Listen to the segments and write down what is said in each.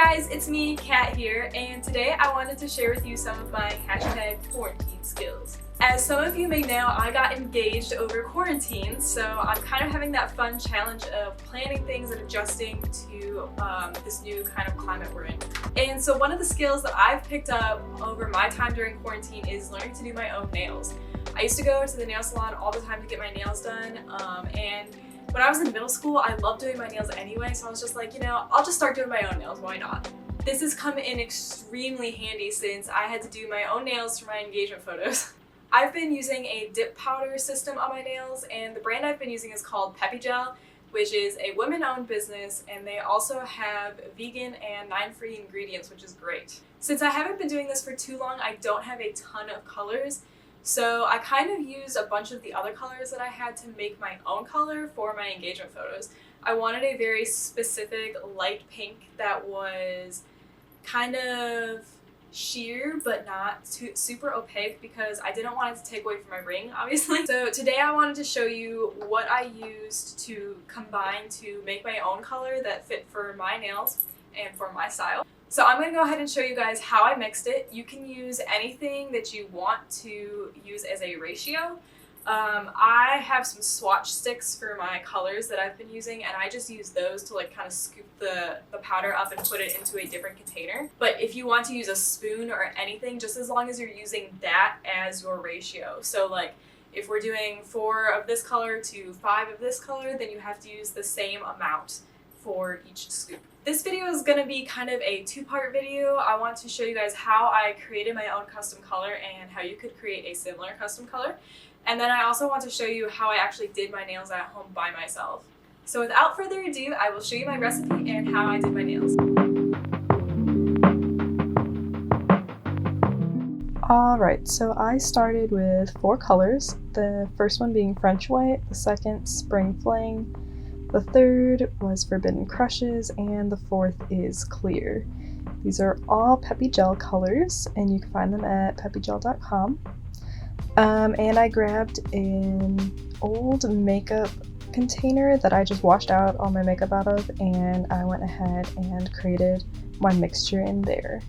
guys, it's me, Kat here, and today I wanted to share with you some of my #quarantine skills. As some of you may know, I got engaged over quarantine, so I'm kind of having that fun challenge of planning things and adjusting to this new kind of climate we're in. And so one of the skills that I've picked up over my time during quarantine is learning to do my own nails. I used to go to the nail salon all the time to get my nails done, and when I was in middle school, I loved doing my nails anyway, so I was just like, you know, I'll just start doing my own nails, why not? This has come in extremely handy since I had to do my own nails for my engagement photos. I've been using a dip powder system on my nails, and the brand I've been using is called Peppi Gel, which is a women-owned business, and they also have vegan and 9-free ingredients, which is great. Since I haven't been doing this for too long, I don't have a ton of colors, so I kind of used a bunch of the other colors that I had to make my own color for my engagement photos. I wanted a very specific light pink that was kind of sheer but not too super opaque because I didn't want it to take away from my ring, obviously. So today I wanted to show you what I used to combine to make my own color that fit for my nails and for my style. So I'm going to go ahead and show you guys how I mixed it. You can use anything that you want to use as a ratio. I have some swatch sticks for my colors that I've been using, and I just use those to like kind of scoop the powder up and put it into a different container. But if you want to use a spoon or anything, just as long as you're using that as your ratio. So like if we're doing 4 of this color to 5 of this color, then you have to use the same amount for each scoop. This video is going to be kind of a 2-part video. I want to show you guys how I created my own custom color and how you could create a similar custom color. And then I also want to show you how I actually did my nails at home by myself. So without further ado, I will show you my recipe and how I did my nails. Alright, so I started with 4 colors, the first one being French White, the second Spring Fling, the third was Forbidden Crushes, and the fourth is Clear. These are all Peppi Gel colors, and you can find them at peppigel.com. And I grabbed an old makeup container that I just washed out all my makeup out of, and I went ahead and created my mixture in there.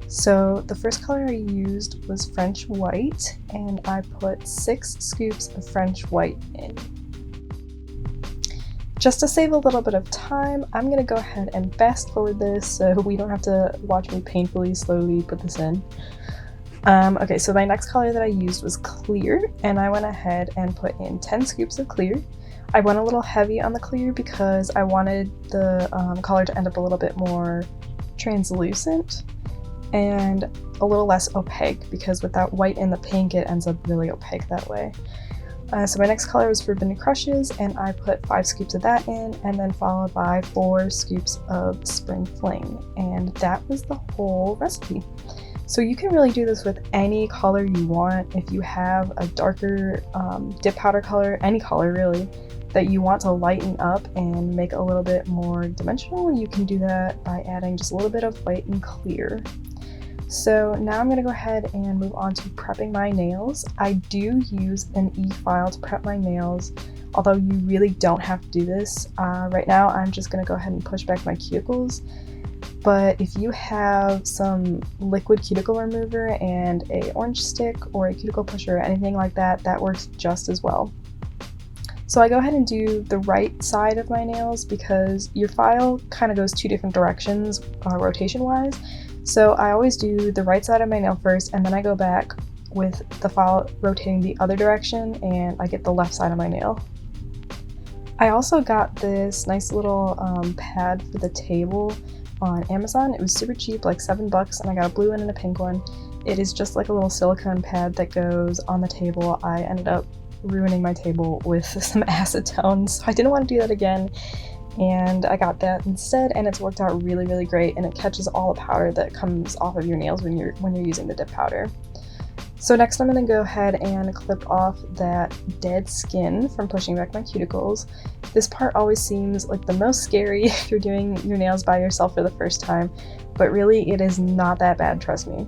So the first color I used was French White, and I put 6 scoops of French White in. Just to save a little bit of time, I'm going to go ahead and fast forward this so we don't have to watch me painfully slowly put this in. Okay, so my next color that I used was Clear, and I went ahead and put in 10 scoops of Clear. I went a little heavy on the Clear because I wanted the color to end up a little bit more translucent and a little less opaque, because with that white and the pink it ends up really opaque that way. So my next color was Forbidden Crushes, and I put 5 scoops of that in, and then followed by 4 scoops of Spring Fling, and that was the whole recipe. So you can really do this with any color you want. If you have a darker dip powder color, any color really, that you want to lighten up and make a little bit more dimensional, you can do that by adding just a little bit of white and clear. So now I'm going to go ahead and move on to prepping my nails. I do use an e-file to prep my nails, although you really don't have to do this. Right now I'm just going to go ahead and push back my cuticles, but if you have some liquid cuticle remover and a orange stick or a cuticle pusher or anything like that, that works just as well. So I go ahead and do the right side of my nails because your file kind of goes 2 different directions rotation wise. So I always do the right side of my nail first, and then I go back with the file rotating the other direction, and I get the left side of my nail. I also got this nice little pad for the table on Amazon. It was super cheap, like $7, and I got a blue one and a pink one. It is just like a little silicone pad that goes on the table. I ended up ruining my table with some acetone, so I didn't want to do that again. And I got that instead, and it's worked out really, really great, and it catches all the powder that comes off of your nails when you're using the dip powder. So next I'm going to go ahead and clip off that dead skin from pushing back my cuticles. This part always seems like the most scary if you're doing your nails by yourself for the first time, but really it is not that bad, trust me.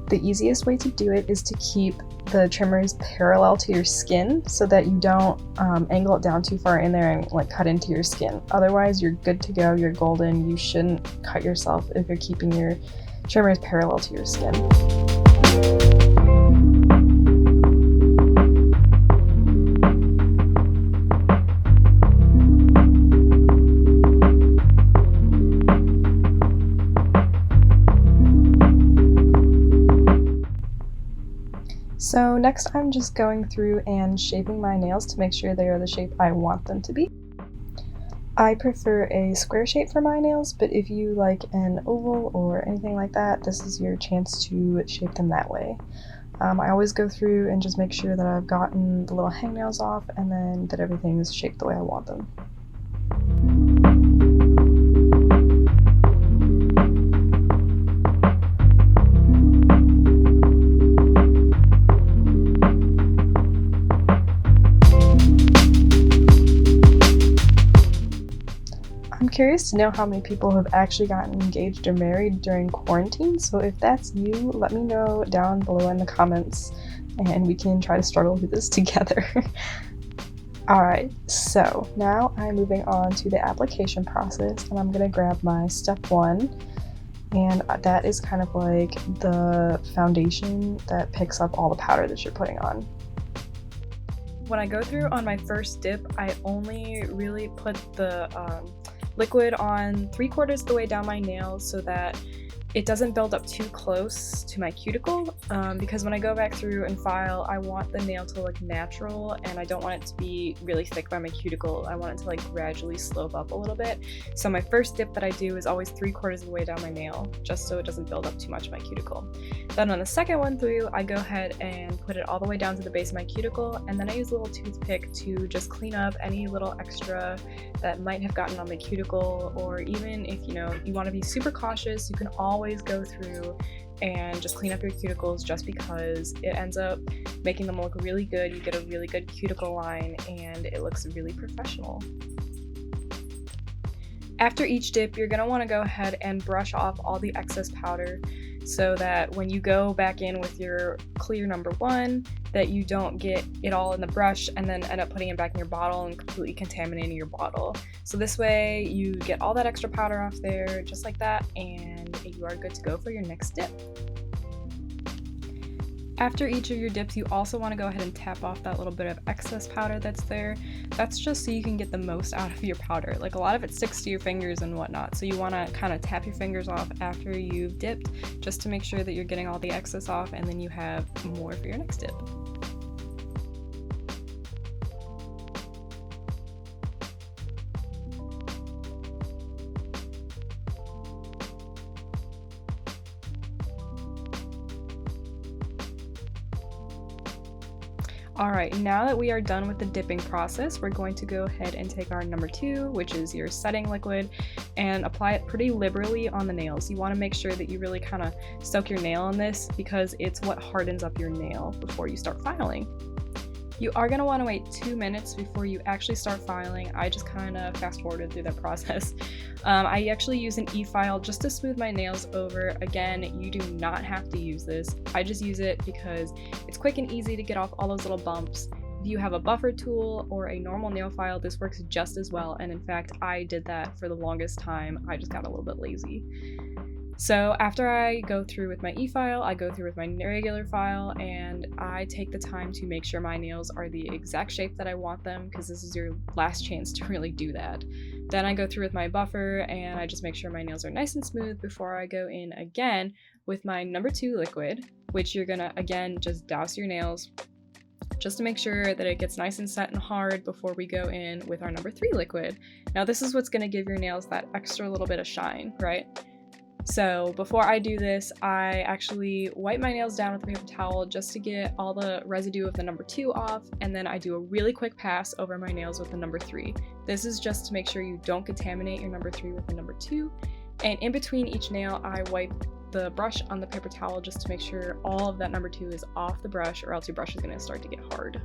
The easiest way to do it is to keep the trimmers parallel to your skin so that you don't angle it down too far in there and like cut into your skin. Otherwise, you're good to go, you're golden. You shouldn't cut yourself if you're keeping your trimmers parallel to your skin. So next I'm just going through and shaping my nails to make sure they are the shape I want them to be. I prefer a square shape for my nails, but if you like an oval or anything like that, this is your chance to shape them that way. I always go through and just make sure that I've gotten the little hangnails off and then that everything is shaped the way I want them. I'm curious to know how many people have actually gotten engaged or married during quarantine, so if that's you, let me know down below in the comments and we can try to struggle through this together. Alright, so now I'm moving on to the application process, and I'm going to grab my step 1, and that is kind of like the foundation that picks up all the powder that you're putting on. When I go through on my first dip, I only really put the liquid on 3/4 of the way down my nails so that it doesn't build up too close to my cuticle, because when I go back through and file, I want the nail to look natural and I don't want it to be really thick by my cuticle. I want it to like gradually slope up a little bit. So my first dip that I do is always 3/4 of the way down my nail, just so it doesn't build up too much of my cuticle. Then on the second one through, I go ahead and put it all the way down to the base of my cuticle, and then I use a little toothpick to just clean up any little extra that might have gotten on the cuticle, or even if you want to be super cautious, you can always go through and just clean up your cuticles, just because it ends up making them look really good. You get a really good cuticle line and it looks really professional. After each dip, you're going to want to go ahead and brush off all the excess powder so that when you go back in with your clear number 1, that you don't get it all in the brush and then end up putting it back in your bottle and completely contaminating your bottle. So this way you get all that extra powder off there just like that, and you are good to go for your next dip. After each of your dips, you also want to go ahead and tap off that little bit of excess powder that's there. That's just so you can get the most out of your powder. Like, a lot of it sticks to your fingers and whatnot, so you want to kind of tap your fingers off after you've dipped, just to make sure that you're getting all the excess off, and then you have more for your next dip. Alright, now that we are done with the dipping process, we're going to go ahead and take our number 2, which is your setting liquid, and apply it pretty liberally on the nails. You want to make sure that you really kind of soak your nail in this, because it's what hardens up your nail before you start filing. You are going to want to wait 2 minutes before you actually start filing. I just kind of fast forwarded through that process. I actually use an e-file just to smooth my nails over. Again, you do not have to use this. I just use it because it's quick and easy to get off all those little bumps. If you have a buffer tool or a normal nail file, this works just as well. And in fact, I did that for the longest time. I just got a little bit lazy. So after I go through with my e-file, I go through with my regular file, and I take the time to make sure my nails are the exact shape that I want them, because this is your last chance to really do that. Then I go through with my buffer, and I just make sure my nails are nice and smooth before I go in again with my number 2 liquid, which you're gonna, again, just douse your nails just to make sure that it gets nice and set and hard before we go in with our number 3 liquid. Now this is what's gonna give your nails that extra little bit of shine, right? So before I do this, I actually wipe my nails down with a paper towel just to get all the residue of the number 2 off, and then I do a really quick pass over my nails with the number 3. This is just to make sure you don't contaminate your number 3 with the number 2. And in between each nail, I wipe the brush on the paper towel just to make sure all of that number 2 is off the brush, or else your brush is going to start to get hard.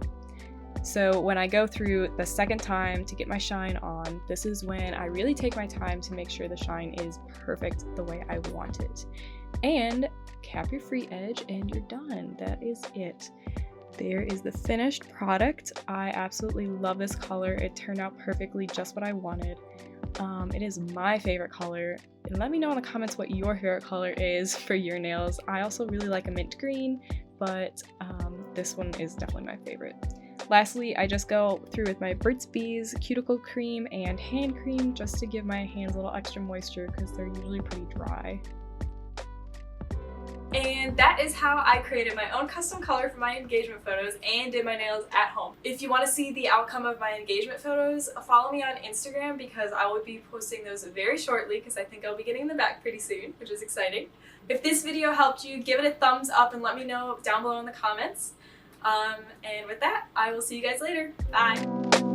So when I go through the second time to get my shine on, this is when I really take my time to make sure the shine is perfect the way I want it. and cap your free edge and you're done. That is it. There is the finished product. I absolutely love this color. It turned out perfectly, just what I wanted. It is my favorite color. And let me know in the comments what your favorite color is for your nails. I also really like a mint green, but this one is definitely my favorite. Lastly, I just go through with my Burt's Bees cuticle cream and hand cream just to give my hands a little extra moisture because they're usually pretty dry. And that is how I created my own custom color for my engagement photos and did my nails at home. If you want to see the outcome of my engagement photos, follow me on Instagram because I will be posting those very shortly because I think I'll be getting them back pretty soon, which is exciting. If this video helped you, give it a thumbs up and let me know down below in the comments. And with that, I will see you guys later. Bye!